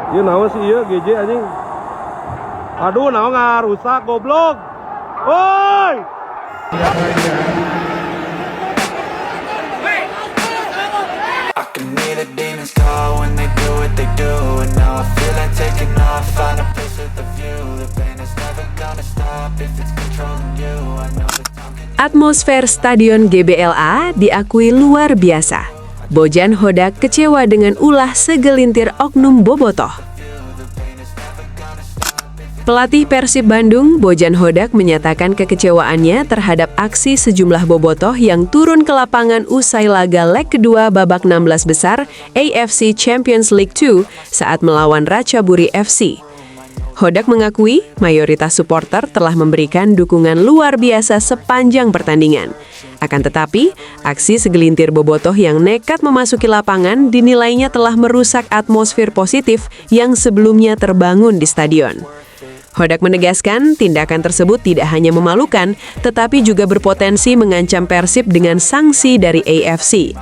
Ieu naon sih ieu GJ anjing. Aduh, naon ngarusak goblok. Woi. I can hear the demons call when they do what they do. And now I feel like taking off, find a place with a view. The pain is never gonna stop if it's controlling you. I know that time can... Atmosfer Stadion GBLA diakui luar biasa. Bojan Hodak kecewa dengan ulah segelintir oknum bobotoh. Pelatih Persib Bandung, Bojan Hodak, menyatakan kekecewaannya terhadap aksi sejumlah bobotoh yang turun ke lapangan usai laga leg kedua babak 16 besar AFC Champions League 2 saat melawan Ratchaburi FC. Hodak mengakui mayoritas supporter telah memberikan dukungan luar biasa sepanjang pertandingan. Akan tetapi, aksi segelintir bobotoh yang nekat memasuki lapangan dinilainya telah merusak atmosfer positif yang sebelumnya terbangun di stadion. Hodak menegaskan tindakan tersebut tidak hanya memalukan, tetapi juga berpotensi mengancam Persib dengan sanksi dari AFC.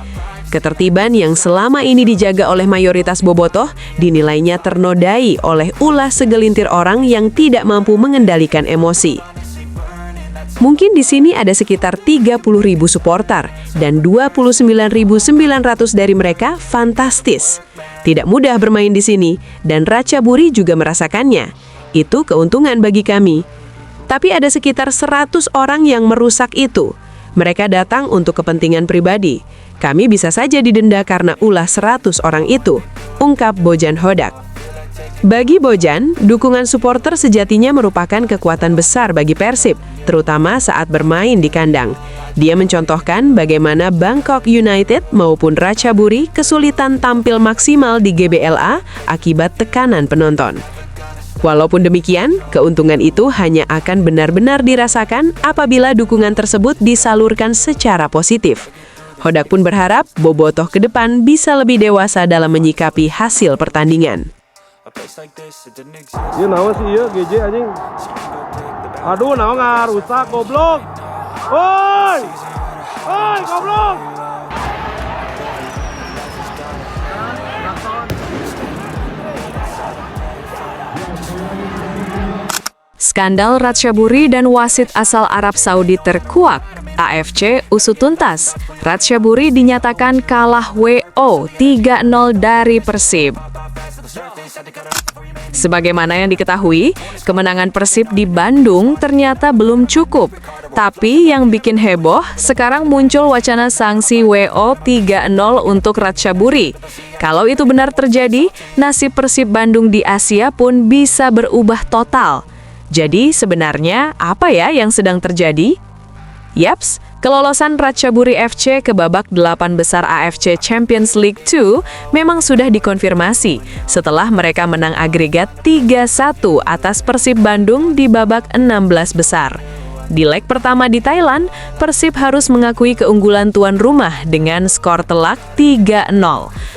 Ketertiban yang selama ini dijaga oleh mayoritas bobotoh dinilainya ternodai oleh ulah segelintir orang yang tidak mampu mengendalikan emosi. Mungkin di sini ada sekitar 30.000 supporter dan 29.900 dari mereka fantastis. Tidak mudah bermain di sini dan Ratchaburi juga merasakannya. Itu keuntungan bagi kami. Tapi ada sekitar 100 orang yang merusak itu. Mereka datang untuk kepentingan pribadi. Kami bisa saja didenda karena ulah 100 orang itu, ungkap Bojan Hodak. Bagi Bojan, dukungan supporter sejatinya merupakan kekuatan besar bagi Persib, terutama saat bermain di kandang. Dia mencontohkan bagaimana Bangkok United maupun Ratchaburi kesulitan tampil maksimal di GBLA akibat tekanan penonton. Walaupun demikian, keuntungan itu hanya akan benar-benar dirasakan apabila dukungan tersebut disalurkan secara positif. Hodak pun berharap bobotoh ke depan bisa lebih dewasa dalam menyikapi hasil pertandingan. Ieu naon sih ieu GJ anjing. Aduh, naon ngarusak goblok. Woi. Woi, goblok. Skandal Ratchaburi dan wasit asal Arab Saudi terkuak. AFC usut tuntas. Ratchaburi dinyatakan kalah WO 3-0 dari Persib. Sebagaimana yang diketahui, kemenangan Persib di Bandung ternyata belum cukup. Tapi yang bikin heboh, sekarang muncul wacana sanksi WO 3-0 untuk Ratchaburi. Kalau itu benar terjadi, nasib Persib Bandung di Asia pun bisa berubah total. Jadi sebenarnya apa ya yang sedang terjadi? Yaps, kelolosan Ratchaburi FC ke babak 8 besar AFC Champions League 2 memang sudah dikonfirmasi setelah mereka menang agregat 3-1 atas Persib Bandung di babak 16 besar. Di leg pertama di Thailand, Persib harus mengakui keunggulan tuan rumah dengan skor telak 3-0.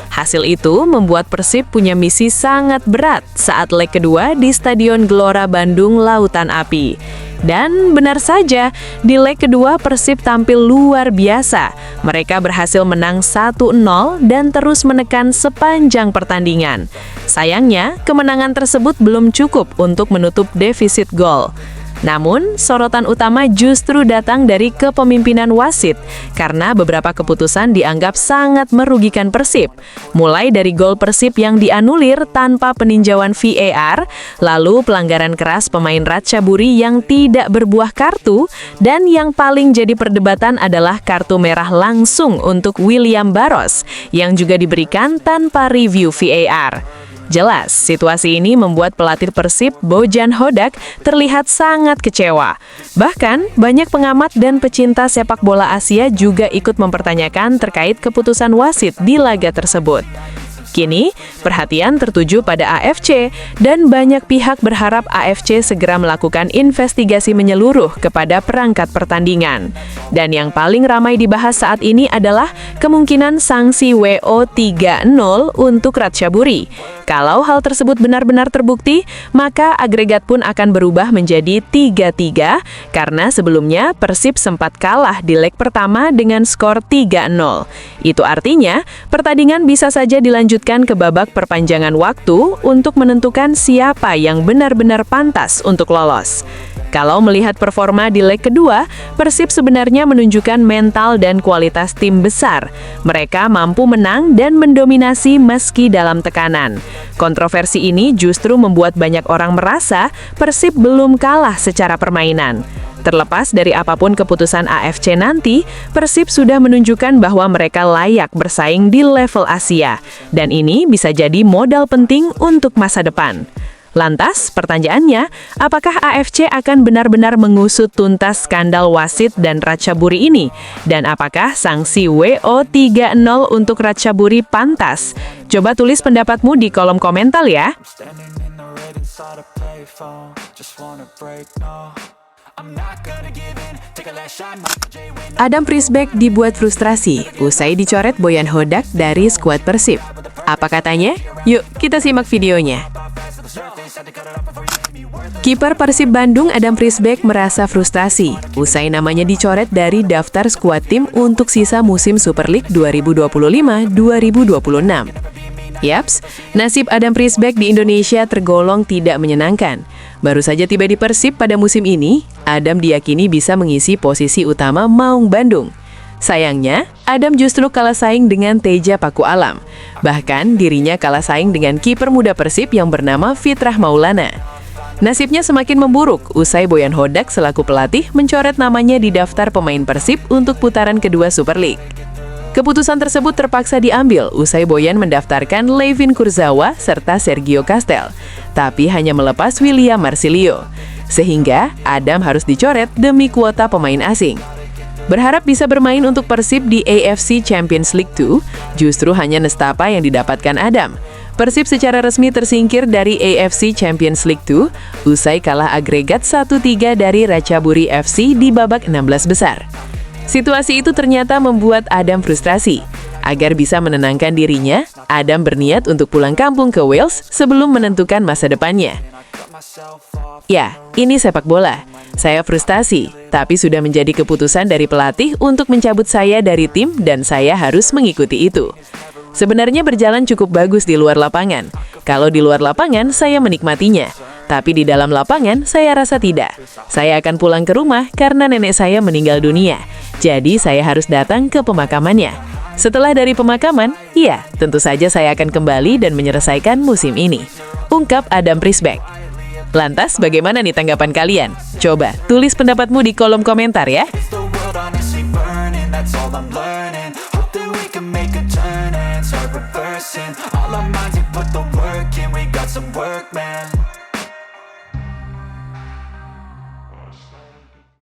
Hasil itu membuat Persib punya misi sangat berat saat leg kedua di Stadion Gelora Bandung Lautan Api. Dan benar saja, di leg kedua Persib tampil luar biasa. Mereka berhasil menang 1-0 dan terus menekan sepanjang pertandingan. Sayangnya, kemenangan tersebut belum cukup untuk menutup defisit gol. Namun, sorotan utama justru datang dari kepemimpinan wasit karena beberapa keputusan dianggap sangat merugikan Persib. Mulai dari gol Persib yang dianulir tanpa peninjauan VAR, lalu pelanggaran keras pemain Ratchaburi yang tidak berbuah kartu, dan yang paling jadi perdebatan adalah kartu merah langsung untuk William Barros yang juga diberikan tanpa review VAR. Jelas, situasi ini membuat pelatih Persib, Bojan Hodak, terlihat sangat kecewa. Bahkan, banyak pengamat dan pecinta sepak bola Asia juga ikut mempertanyakan terkait keputusan wasit di laga tersebut. Kini, perhatian tertuju pada AFC, dan banyak pihak berharap AFC segera melakukan investigasi menyeluruh kepada perangkat pertandingan. Dan yang paling ramai dibahas saat ini adalah kemungkinan sanksi WO 3-0 untuk Ratchaburi. Kalau hal tersebut benar-benar terbukti, maka agregat pun akan berubah menjadi 3-3, karena sebelumnya Persib sempat kalah di leg pertama dengan skor 3-0. Itu artinya, pertandingan bisa saja dilanjutkan dilanjutkan ke babak perpanjangan waktu untuk menentukan siapa yang benar-benar pantas untuk lolos. Kalau melihat performa di leg kedua, Persib sebenarnya menunjukkan mental dan kualitas tim besar. Mereka mampu menang dan mendominasi meski dalam tekanan. Kontroversi ini justru membuat banyak orang merasa Persib belum kalah secara permainan. Terlepas dari apapun keputusan AFC nanti, Persib sudah menunjukkan bahwa mereka layak bersaing di level Asia. Dan ini bisa jadi modal penting untuk masa depan. Lantas, pertanyaannya, apakah AFC akan benar-benar mengusut tuntas skandal wasit dan Ratchaburi ini? Dan apakah sanksi WO 3-0 untuk Ratchaburi pantas? Coba tulis pendapatmu di kolom komentar ya. Standing in the red inside a payphone, just wanna break, no. I'm not gonna give in, take a last shot, Michael J. Win. Adam Prisbeck dibuat frustrasi usai dicoret Boyan Hodak dari skuad Persib. Apa katanya? Yuk, kita simak videonya. Kiper Persib Bandung Adam Prisbeck merasa frustasi usai namanya dicoret dari daftar skuad tim untuk sisa musim Super League 2025-2026. Yaps, nasib Adam Prisbeck di Indonesia tergolong tidak menyenangkan. Baru saja tiba di Persib pada musim ini, Adam diyakini bisa mengisi posisi utama Maung Bandung. Sayangnya, Adam justru kalah saing dengan Teja Paku Alam. Bahkan, dirinya kalah saing dengan kiper muda Persib yang bernama Fitrah Maulana. Nasibnya semakin memburuk usai Boyan Hodak selaku pelatih mencoret namanya di daftar pemain Persib untuk putaran kedua Super League. Keputusan tersebut terpaksa diambil usai Boyan mendaftarkan Levin Kurzawa serta Sergio Castel, tapi hanya melepas William Marsilio. Sehingga, Adam harus dicoret demi kuota pemain asing. Berharap bisa bermain untuk Persib di AFC Champions League 2, justru hanya nestapa yang didapatkan Adam. Persib secara resmi tersingkir dari AFC Champions League 2, usai kalah agregat 1-3 dari Ratchaburi FC di babak 16 besar. Situasi itu ternyata membuat Adam frustrasi. Agar bisa menenangkan dirinya, Adam berniat untuk pulang kampung ke Wales sebelum menentukan masa depannya. Ya, ini sepak bola. Saya frustasi, tapi sudah menjadi keputusan dari pelatih untuk mencabut saya dari tim dan saya harus mengikuti itu. Sebenarnya berjalan cukup bagus di luar lapangan. Kalau di luar lapangan, saya menikmatinya. Tapi di dalam lapangan, saya rasa tidak. Saya akan pulang ke rumah karena nenek saya meninggal dunia. Jadi, saya harus datang ke pemakamannya. Setelah dari pemakaman, iya, tentu saja saya akan kembali dan menyelesaikan musim ini. Ungkap Adam Prisbeck. Lantas, bagaimana nih tanggapan kalian? Coba tulis pendapatmu di kolom komentar ya. Is the world honestly burning? That's all I'm learning. Hope that we can make a turn and start reversing. All our minds, we put the work in, we got some work, man.